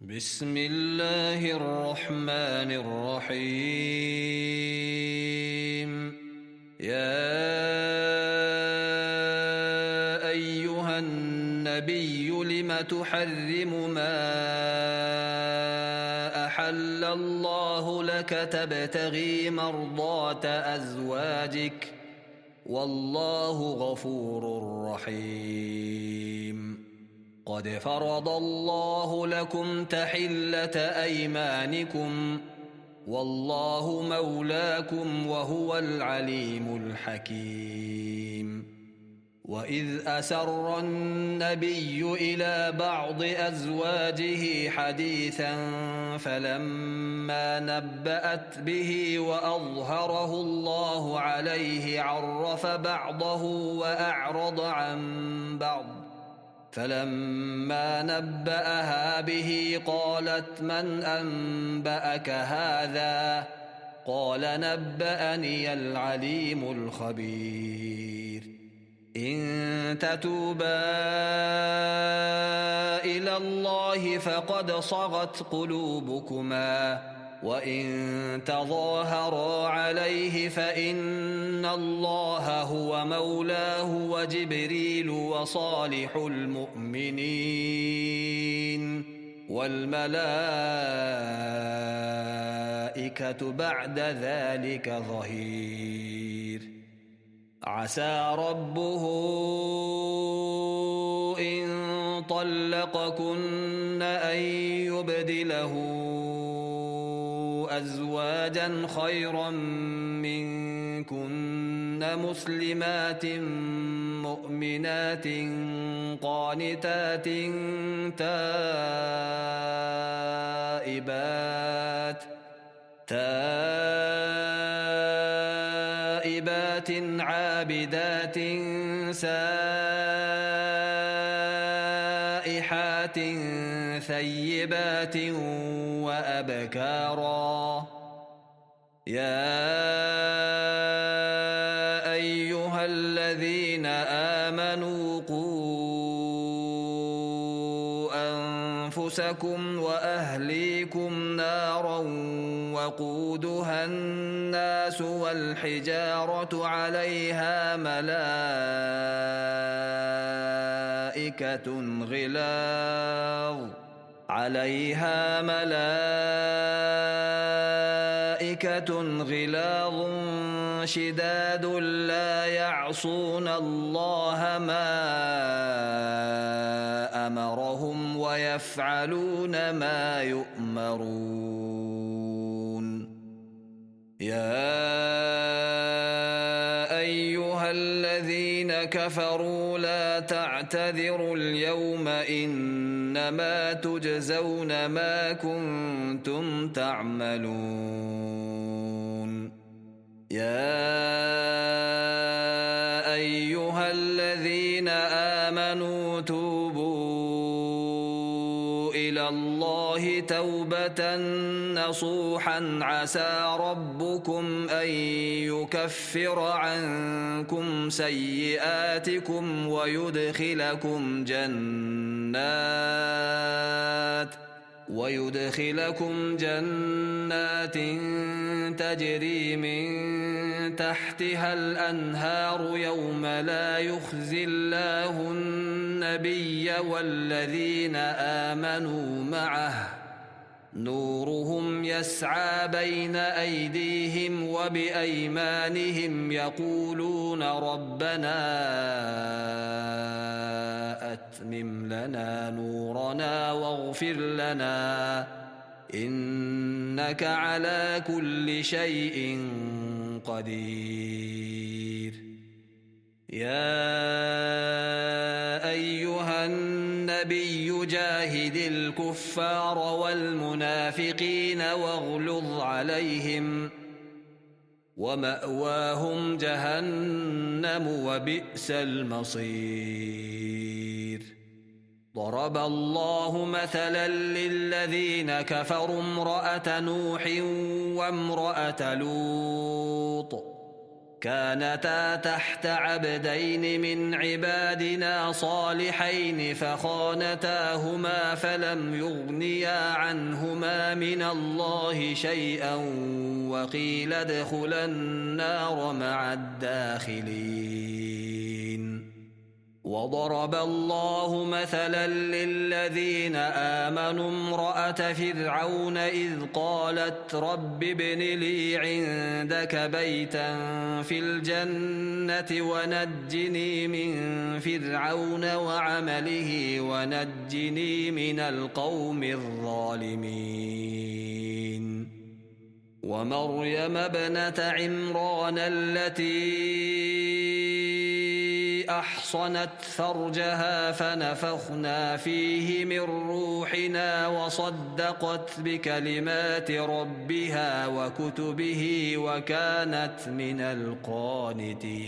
بسم الله الرحمن الرحيم. يا أيها النبي لم تحرم ما أحل الله لك تبتغي مرضات أزواجك والله غفور رحيم. قد فرض الله لكم تحلة أيمانكم والله مولاكم وهو العليم الحكيم. وإذ أسر النبي إلى بعض أزواجه حديثا فلما نبأت به وأظهره الله عليه عرف بعضه وأعرض عن بعض فلما نبأها به قالت من أنبأك هذا قال نبأني العليم الخبير. إن تتوبا إلى الله فقد صغت قلوبكما وإن تظاهرا عليه فإن الله هو مولاه وجبريل وصالح المؤمنين والملائكة بعد ذلك ظهير. عسى ربه إن طلقكن أن يبدله أزواجا خيرا منكن مسلمات مؤمنات قانتات تائبات عابدات سائحات ثيبات وأبكارا. يا أيها الذين آمنوا قوا أنفسكم وأهليكم نارا وقودها الناس والحجارة عليها ملائكة غلاظ شداد لا يعصون الله ما أمرهم ويفعلون ما يؤمرون. يا أيها الذين كفروا لا تعتذروا اليوم إنما تجزون ما كنتم تعملون. يا أيها الذين آمنوا توبوا إلى الله توبة نصوحا عسى ربكم أن يكفر عنكم سيئاتكم ويدخلكم جنات تجري من تحتها الأنهار يوم لا يخزي الله النبي والذين آمنوا معه نورهم يسعى بين أيديهم وبأيمانهم يقولون ربنا أتمم لنا نورنا واغفر لنا إنك على كل شيء قدير. يا أيها النبي جاهد الكفار والمنافقين واغلظ عليهم ومأواهم جهنم وبئس المصير. ضرب الله مثلا للذين كفروا امرأة نوح وامرأة لوط كانتا تحت عبدين من عبادنا صالحين فخانتاهما فلم يغنيا عنهما من الله شيئا وقيل ادخلا النار مع الداخلين. وضرب الله مثلا للذين آمنوا امرأة فرعون إذ قالت رب ابن لي عندك بيتا في الجنة ونجني من فرعون وعمله ونجني من القوم الظالمين. ومريم ابنة عمران التي أحصنت فرجها فنفخنا فيه من روحنا وصدقت بكلمات ربها وكتبه وكانت من القانتين.